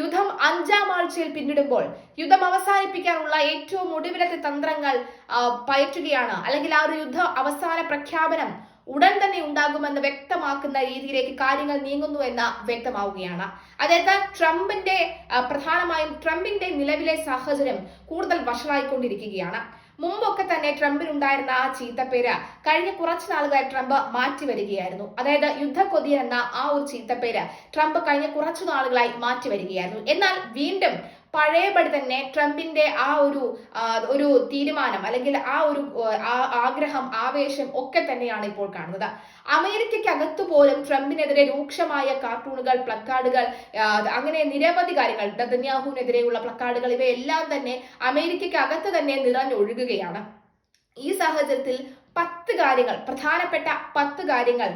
യുദ്ധം 5-ാം ആഴ്ചയിൽ പിന്നിടുമ്പോൾ യുദ്ധം അവസാനിപ്പിക്കാനുള്ള ഏറ്റവും ഒടുവിലത്തെ തന്ത്രങ്ങൾ പയറ്റുകയാണ്, അല്ലെങ്കിൽ ആ ഒരു യുദ്ധ അവസാന പ്രഖ്യാപനം ഉടൻ തന്നെ ഉണ്ടാകുമെന്ന് വ്യക്തമാക്കുന്ന രീതിയിലേക്ക് കാര്യങ്ങൾ നീങ്ങുന്നു എന്ന് വ്യക്തമാവുകയാണ്. അതായത് പ്രധാനമായും ട്രംപിന്റെ നിലവിലെ സാഹചര്യം കൂടുതൽ വഷളായിക്കൊണ്ടിരിക്കുകയാണ്. മുമ്പൊക്കെ തന്നെ ട്രംപിനുണ്ടായിരുന്ന ആ ചീത്തപ്പേര് കഴിഞ്ഞ കുറച്ചു നാളുകളായി ട്രംപ് മാറ്റി വരികയായിരുന്നു. അതായത് യുദ്ധക്കൊതിയൻ എന്ന ആ ഒരു ചീത്തപ്പേര് ട്രംപ് കഴിഞ്ഞ കുറച്ചു നാളുകളായി മാറ്റി വരികയായിരുന്നു. എന്നാൽ വീണ്ടും പഴയപടി തന്നെ ട്രംപിന്റെ ആ ഒരു തീരുമാനം, അല്ലെങ്കിൽ ആ ഒരു ആഗ്രഹം, ആവേശം ഒക്കെ തന്നെയാണ് ഇപ്പോൾ കാണുന്നത്. അമേരിക്കയ്ക്കകത്തു പോലും ട്രംപിനെതിരെ രൂക്ഷമായ കാർട്ടൂണുകൾ, പ്ലക്കാർഡുകൾ, അങ്ങനെ നിരവധി കാര്യങ്ങൾ, നെതന്യാഹുവിനെതിരെയുള്ള പ്ലക്കാർഡുകൾ, ഇവയെല്ലാം തന്നെ അമേരിക്കയ്ക്കകത്ത് തന്നെ നിറഞ്ഞൊഴുകുകയാണ്. ഈ സാഹചര്യത്തിൽ പ്രധാനപ്പെട്ട 10 കാര്യങ്ങൾ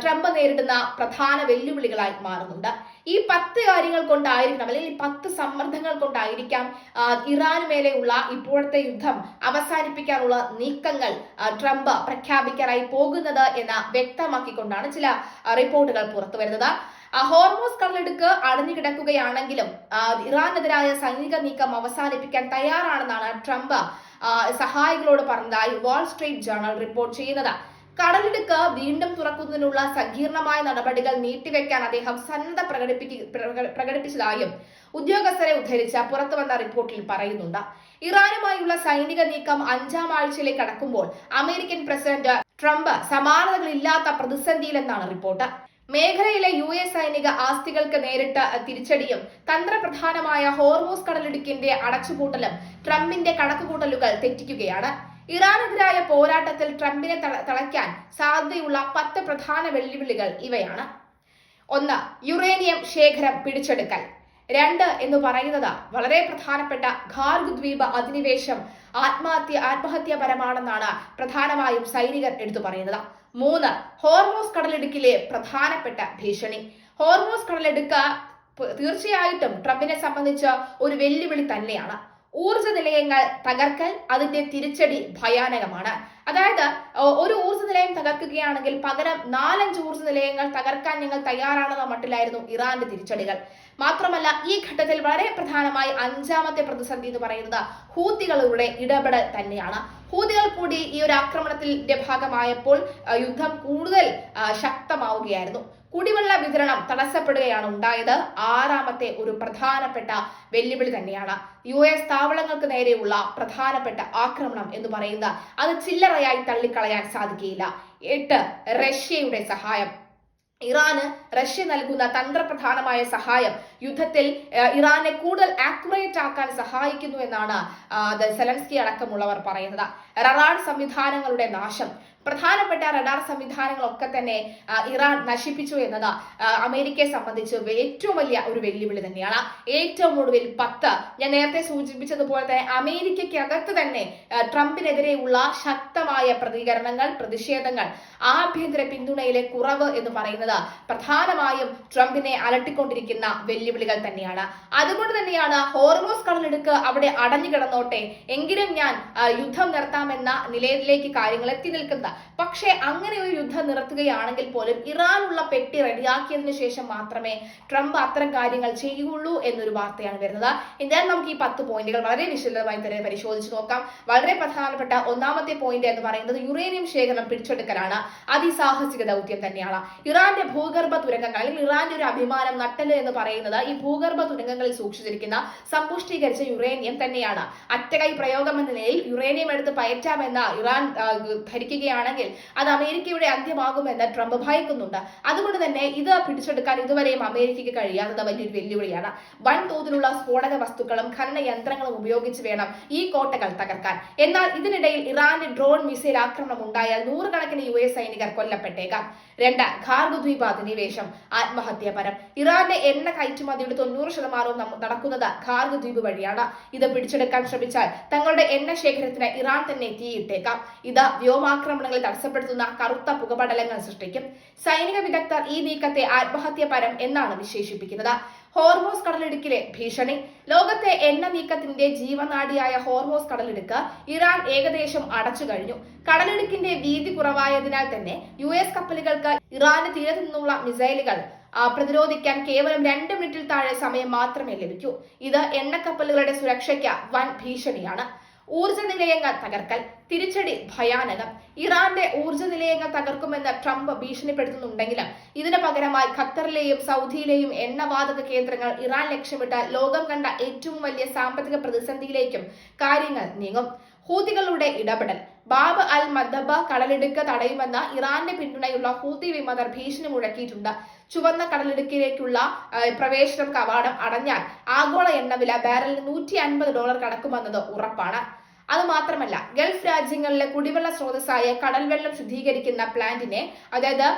ട്രംപ് നേരിടുന്ന പ്രധാന വെല്ലുവിളികളായി മാറുന്നുണ്ട്. ഈ 10 കാര്യങ്ങൾ കൊണ്ടായിരിക്കണം, അല്ലെങ്കിൽ 10 സമ്മർദ്ദങ്ങൾ കൊണ്ടായിരിക്കാം ഇറാന് മേലെയുള്ള ഇപ്പോഴത്തെ യുദ്ധം അവസാനിപ്പിക്കാനുള്ള നീക്കങ്ങൾ ട്രംപ് പ്രഖ്യാപിക്കാനായി പോകുന്നത് എന്ന് വ്യക്തമാക്കിക്കൊണ്ടാണ് ചില റിപ്പോർട്ടുകൾ പുറത്തു വരുന്നത്. ഹോർമൂസ് കടലിടുക്ക് അടഞ്ഞുകിടക്കുകയാണെങ്കിലും ഇറാനെതിരായ സൈനിക നീക്കം അവസാനിപ്പിക്കാൻ തയ്യാറാണെന്നാണ് ട്രംപ് സഹായികളോട് പറഞ്ഞതായി വാൾ സ്ട്രീറ്റ് ജേർണൽ റിപ്പോർട്ട് ചെയ്യുന്നത്. കടലിടുക്ക് വീണ്ടും തുറക്കുന്നതിനുള്ള സങ്കീർണമായ നടപടികൾ നീട്ടിവെക്കാൻ അദ്ദേഹം സന്നദ്ധ പ്രകടിപ്പിച്ചതായും ഉദ്യോഗസ്ഥരെ ഉദ്ധരിച്ച് പുറത്തുവന്ന റിപ്പോർട്ടിൽ പറയുന്നുണ്ട്. ഇറാനുമായുള്ള സൈനിക നീക്കം 5-ാം ആഴ്ചയിലേക്ക് കടക്കുമ്പോൾ അമേരിക്കൻ പ്രസിഡന്റ് ട്രംപ് സമാനതകളില്ലാത്ത പ്രതിസന്ധിയിലെന്നാണ് റിപ്പോർട്ട്. മേഖലയിലെ US സൈനിക ആസ്തികൾക്ക് നേരിട്ട തിരിച്ചടിയും തന്ത്രപ്രധാനമായ ഹോർമൂസ് കടലിടുക്കിന്റെ അടച്ചുപൂട്ടലും ട്രംപിന്റെ കണക്കുകൂട്ടലുകൾ തെറ്റിക്കുകയാണ്. ഇറാനെതിരായ പോരാട്ടത്തിൽ ട്രംപിനെ തളയ്ക്കാൻ സാധ്യതയുള്ള 10 പ്രധാന വെല്ലുവിളികൾ ഇവയാണ്. 1. യുറേനിയം ശേഖരം പിടിച്ചെടുക്കൽ. 2 എന്ന് പറയുന്നത് വളരെ പ്രധാനപ്പെട്ട ഖാർഗ് ദ്വീപ് അധിനിവേശം ആത്മഹത്യാപരമാണെന്നാണ് പ്രധാനമായും സൈനികർ എടുത്തു പറയുന്നത്. 3. ഹോർമൂസ് കടലിടുക്കിലെ പ്രധാനപ്പെട്ട ഭീഷണി. ഹോർമൂസ് കടലിടുക്ക് തീർച്ചയായിട്ടും ട്രംപിനെ സംബന്ധിച്ച് ഒരു വെല്ലുവിളി തന്നെയാണ്. ഊർജ നിലയങ്ങൾ തകർക്കൽ, അതിന്റെ തിരിച്ചടി ഭയാനകമാണ്. അതായത് ഒരു ഊർജ്ജ നിലയം തകർക്കുകയാണെങ്കിൽ പകരം 4-5 ഊർജ്ജ നിലയങ്ങൾ തകർക്കാൻ ഞങ്ങൾ തയ്യാറാണെന്ന മട്ടിലായിരുന്നു ഇറാന്റെ തിരിച്ചടികൾ. മാത്രമല്ല, ഈ ഘട്ടത്തിൽ വളരെ പ്രധാനമായി 5-ാമത്തെ പ്രതിസന്ധി എന്ന് പറയുന്നത് ഹൂത്തികളുടെ ഇടപെടൽ തന്നെയാണ്. ഹൂതികൾ കൂടി ഈ ഒരു ആക്രമണത്തിന്റെ ഭാഗമായപ്പോൾ യുദ്ധം കൂടുതൽ ശക്തമാവുകയായിരുന്നു. കുടിവെള്ള വിതരണം തടസ്സപ്പെടുകയാണ് ഉണ്ടായത്. 6-ാമത്തെ ഒരു പ്രധാനപ്പെട്ട വെല്ലുവിളി തന്നെയാണ്. US താവളങ്ങൾക്ക് നേരെയുള്ള പ്രധാനപ്പെട്ട ആക്രമണം എന്ന് പറയുന്നത് അത് ചില്ലറയായി തള്ളിക്കളയാൻ സാധിക്കുകയില്ല. 8. റഷ്യയുടെ സഹായം. ഇറാന് റഷ്യ നൽകുന്ന തന്ത്രപ്രധാനമായ സഹായം യുദ്ധത്തിൽ ഇറാനെ കൂടുതൽ ആക്യുറേറ്റ് ആക്കാൻ സഹായിക്കുന്നു എന്നാണ് സെലൻസ്കി അടക്കമുള്ളവർ പറയുന്നത്. റഡാർ സംവിധാനങ്ങളുടെ നാശം. പ്രധാനപ്പെട്ട റഡാർ സംവിധാനങ്ങളൊക്കെ തന്നെ ഇറാൻ നശിപ്പിച്ചു എന്നത് അമേരിക്കയെ സംബന്ധിച്ച് ഏറ്റവും വലിയ ഒരു വെല്ലുവിളി തന്നെയാണ്. ഏറ്റവും ഒടുവിൽ 10, ഞാൻ നേരത്തെ സൂചിപ്പിച്ചതുപോലെ തന്നെ അമേരിക്കയ്ക്കകത്ത് തന്നെ ട്രംപിനെതിരെയുള്ള ശക്തമായ പ്രതികരണങ്ങൾ, പ്രതിഷേധങ്ങൾ, ആഭ്യന്തര പിന്തുണയിലെ കുറവ് എന്ന് പറയുന്നത് പ്രധാനമായും ട്രംപിനെ അലട്ടിക്കൊണ്ടിരിക്കുന്ന വെല്ലുവിളികൾ തന്നെയാണ്. അതുകൊണ്ട് തന്നെയാണ് ഹോർമൂസ് കടലിടുക്ക് അവിടെ അടഞ്ഞു കിടന്നോട്ടെ, എങ്കിലും ഞാൻ യുദ്ധം നിർത്താമെന്ന നിലയിലേക്ക് കാര്യങ്ങൾ എത്തി നിൽക്കുന്നത്. പക്ഷേ അങ്ങനെ ഒരു യുദ്ധം നിർത്തുകയാണെങ്കിൽ പോലും ഇറാനുള്ള പെട്ടി റെഡിയാക്കിയതിനു ശേഷം മാത്രമേ ട്രംപ് അത്തരം കാര്യങ്ങൾ ചെയ്യുകയുള്ളൂ എന്നൊരു വാർത്തയാണ് വരുന്നത്. എന്തായാലും നമുക്ക് ഈ 10 പോയിന്റുകൾ വളരെ വിശദമായി തന്നെ പരിശോധിച്ച് നോക്കാം. വളരെ പ്രധാനപ്പെട്ട 1-ാമത്തെ പോയിന്റ് എന്ന് പറയുന്നത് യുറേനിയം ശേഖരണം പിടിച്ചെടുക്കലാണ്. അതിസാഹസിക ദൗത്യം തന്നെയാണ്. ഇറാന്റെ ഭൂഗർഭ തുരങ്കങ്ങൾ, അല്ലെങ്കിൽ ഇറാന്റെ ഒരു അഭിമാനം, നട്ടല് എന്ന് പറയുന്നത് ഈ ഭൂഗർഭ തുരങ്കങ്ങളിൽ സൂക്ഷിച്ചിരിക്കുന്ന സമ്പുഷ്ടീകരിച്ച യുറേനിയം തന്നെയാണ്. അറ്റകൈ പ്രയോഗം എന്ന നിലയിൽ യുറേനിയം എടുത്ത് പയറ്റാമെന്ന് ഇറാൻ ധരിക്കുകയാണെങ്കിൽ അത് അമേരിക്കയുടെ അന്ത്യമാകുമെന്ന് ട്രംപ് ഭയക്കുന്നുണ്ട്. അതുകൊണ്ട് തന്നെ ഇത് പിടിച്ചെടുക്കാൻ ഇതുവരെയും അമേരിക്കയ്ക്ക് കഴിയാത്തത് വലിയൊരു വെല്ലുവിളിയാണ്. വൻതോതിലുള്ള സ്ഫോടക വസ്തുക്കളും ഖനന യന്ത്രങ്ങളും ഉപയോഗിച്ച് വേണം ഈ കോട്ടകൾ തകർക്കാൻ. എന്നാൽ ഇതിനിടയിൽ ഇറാന്റെ ഡ്രോൺ മിസൈൽ ആക്രമണം ഉണ്ടായാൽ 100 കണക്കിന് US സൈനികർ കൊല്ലപ്പെട്ടേക്കാം. 2. ഖാർഗ് ദ്വീപ് അധിനിവേശം ആത്മഹത്യാപരം. ഇറാന്റെ എണ്ണ കയറ്റുമതിയുടെ 90% നടക്കുന്നത് ഖാർഗ് ദ്വീപ് വഴിയാണ്. ഇത് പിടിച്ചെടുക്കാൻ ശ്രമിച്ചാൽ തങ്ങളുടെ എണ്ണ ശേഖരത്തിന് ഇറാൻ തന്നെ തീയിട്ടേക്കാം. ഇത് വ്യോമാക്രമണങ്ങളെ തടസ്സപ്പെടുത്തുന്ന കറുത്ത പുകപടലങ്ങൾ സൃഷ്ടിക്കും. സൈനിക വിദഗ്ധർ ഈ നീക്കത്തെ ആത്മഹത്യാപരം എന്നാണ് വിശേഷിപ്പിക്കുന്നത്. ഹോർമൂസ് കടലിടുക്കിലെ ഭീഷണി. ലോകത്തെ എണ്ണ നീക്കത്തിന്റെ ജീവനാഡിയായ ഹോർമൂസ് കടലിടുക്ക് ഇറാൻ ഏകദേശം അടച്ചു കഴിഞ്ഞു. കടലിടുക്കിന്റെ വീതി കുറവായതിനാൽ തന്നെ US കപ്പലുകൾക്ക് ഇറാന് തീരത്തു നിന്നുള്ള മിസൈലുകൾ പ്രതിരോധിക്കാൻ കേവലം 2 മിനിറ്റിൽ താഴെ സമയം മാത്രമേ ലഭിക്കൂ. ഇത് എണ്ണക്കപ്പലുകളുടെ സുരക്ഷയ്ക്ക് വൻ ഭീഷണിയാണ്. ഊർജ നിലയങ്ങൾ തകർക്കൽ, തിരിച്ചടി ഭയാനകം. ഇറാന്റെ ഊർജ നിലയങ്ങൾ തകർക്കുമെന്ന് ട്രംപ് ഭീഷണിപ്പെടുത്തുന്നുണ്ടെങ്കിലും ഇതിന് പകരമായി ഖത്തറിലെയും സൗദിയിലെയും എണ്ണവാതക കേന്ദ്രങ്ങൾ ഇറാൻ ലക്ഷ്യമിട്ട് ലോകം കണ്ട ഏറ്റവും വലിയ സാമ്പത്തിക പ്രതിസന്ധിയിലേക്കും കാര്യങ്ങൾ നീങ്ങും. ഹൂതികളുടെ ഇടപെടൽ. ബാബ് അൽ മദ്ബ കടലിടുക്ക് തടയുമെന്ന് ഇറാന്റെ പിന്തുണയുള്ള ഹൂതി വിമതർ ഭീഷണി മുഴക്കിയിട്ടുണ്ട്. ചുവന്ന കടലിടുക്കിലേക്കുള്ള പ്രവേശനം കവാടം അടഞ്ഞാൽ ആഗോള എണ്ണവില ബാരലിന് $150 കടക്കുമെന്നത് ഉറപ്പാണ്. അതുമാത്രമല്ല, ഗൾഫ് രാജ്യങ്ങളിലെ കുടിവെള്ള സ്രോതസ്സായ കടൽവെള്ളം ശുദ്ധീകരിക്കുന്ന പ്ലാന്റിനെ, അതായത്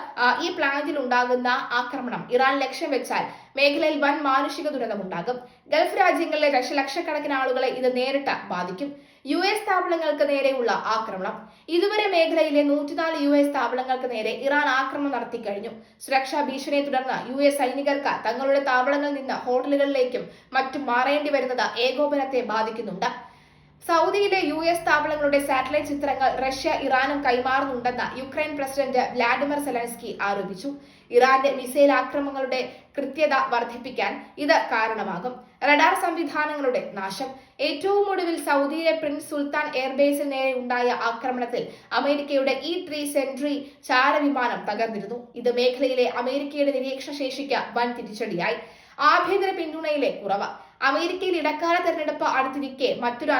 ഈ പ്ലാന്റിൽ ഉണ്ടാകുന്ന ആക്രമണം ഇറാൻ ലക്ഷ്യം വെച്ചാൽ മേഖലയിൽ വൻ മാനുഷിക ദുരന്തമുണ്ടാകും. ഗൾഫ് രാജ്യങ്ങളിലെ ദശലക്ഷക്കണക്കിന് ആളുകളെ ഇത് നേരിട്ട് ബാധിക്കും. US സ്ഥാപനങ്ങൾക്ക് നേരെയുള്ള ആക്രമണം. ഇതുവരെ മേഖലയിലെ 104 US സ്ഥാപനങ്ങൾക്ക് നേരെ ഇറാൻ ആക്രമണം നടത്തി കഴിഞ്ഞു. സുരക്ഷാ ഭീഷണിയെ തുടർന്ന് US സൈനികർക്ക് തങ്ങളുടെ താവളങ്ങളിൽ നിന്ന് ഹോട്ടലുകളിലേക്കും മറ്റും മാറേണ്ടി വരുന്നത് ഏകോപനത്തെ ബാധിക്കുന്നുണ്ട്. സൗദിയിലെ US സ്ഥാപനങ്ങളുടെ സാറ്റലൈറ്റ് ചിത്രങ്ങൾ റഷ്യ ഇറാനും കൈമാറുന്നുണ്ടെന്ന് യുക്രൈൻ പ്രസിഡന്റ് വ്ളാഡിമിർ സെലൻസ്കി ആരോപിച്ചു. ഇറാന്റെ മിസൈൽ ആക്രമണങ്ങളുടെ കൃത്യത വർദ്ധിപ്പിക്കാൻ ഇത് കാരണമാകും. റഡാർ സംവിധാനങ്ങളുടെ നാശം. ഏറ്റവും ഒടുവിൽ സൗദിയിലെ പ്രിൻസ് സുൽത്താൻ എയർബേസിന് നേരെ ഉണ്ടായ ആക്രമണത്തിൽ അമേരിക്കയുടെ E-3 സെൻട്രി ചാരവിമാനം തകർന്നിരുന്നു. ഇത് മേഖലയിലെ അമേരിക്കയുടെ നിരീക്ഷണ ശേഷിക്ക് വൻ തിരിച്ചടിയായി. ആഭ്യന്തര പിന്തുണയിലെ കുറവ്. അമേരിക്കയിൽ ഇടക്കാല തെരഞ്ഞെടുപ്പ് അടുത്തിരിക്കെ മറ്റൊരു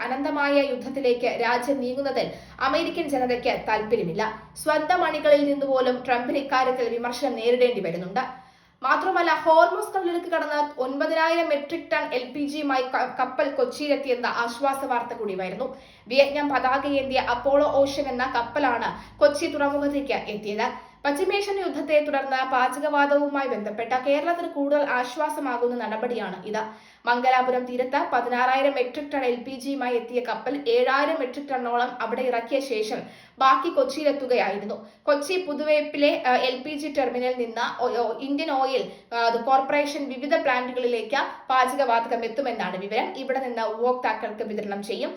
അനന്തമായ യുദ്ധത്തിലേക്ക് രാജ്യം നീങ്ങുന്നതിൽ അമേരിക്കൻ ജനതയ്ക്ക് താല്പര്യമില്ല. സ്വന്തം അണികളിൽ നിന്നുപോലും ട്രംപിന് ഇക്കാര്യത്തിൽ വിമർശനം നേരിടേണ്ടി വരുന്നുണ്ട്. മാത്രമല്ല, ഹോർമൂസ് കടലിടുക്ക് കടന്ന് 9000 മെട്രിക് ടൺ LPGയുമായി കപ്പൽ കൊച്ചിയിലെത്തിയെന്ന ആശ്വാസ വാർത്ത കൂടി വരുന്നു. വിയറ്റ്നാം പതാകയേന്തിയ അപ്പോളോ ഓഷ്യൻ എന്ന കപ്പലാണ് കൊച്ചി തുറമുഖത്തേക്ക് എത്തിയത്. പശ്ചിമേഷ്യൻ യുദ്ധത്തെ തുടർന്ന് പാചകവാതകവുമായി ബന്ധപ്പെട്ട കേരളത്തിന് കൂടുതൽ ആശ്വാസമാകുന്ന നടപടിയാണ് ഇത്. മംഗലാപുരം തീരത്ത് 16,000 മെട്രിക് ടൺ LPGയുമായി എത്തിയ കപ്പൽ 7,000 മെട്രിക് ടണ്ണോളം അവിടെ ഇറക്കിയ ശേഷം ബാക്കി കൊച്ചിയിലെത്തുകയായിരുന്നു. കൊച്ചി പുതുവൈപ്പിലെ LPG ടെർമിനലിൽ നിന്ന് ഇന്ത്യൻ ഓയിൽ കോർപ്പറേഷൻ വിവിധ പ്ലാന്റുകളിലേക്ക് പാചകവാതകം എത്തുമെന്നാണ് വിവരം. ഇവിടെ നിന്ന് ഉപഭോക്താക്കൾക്ക് വിതരണം ചെയ്യും.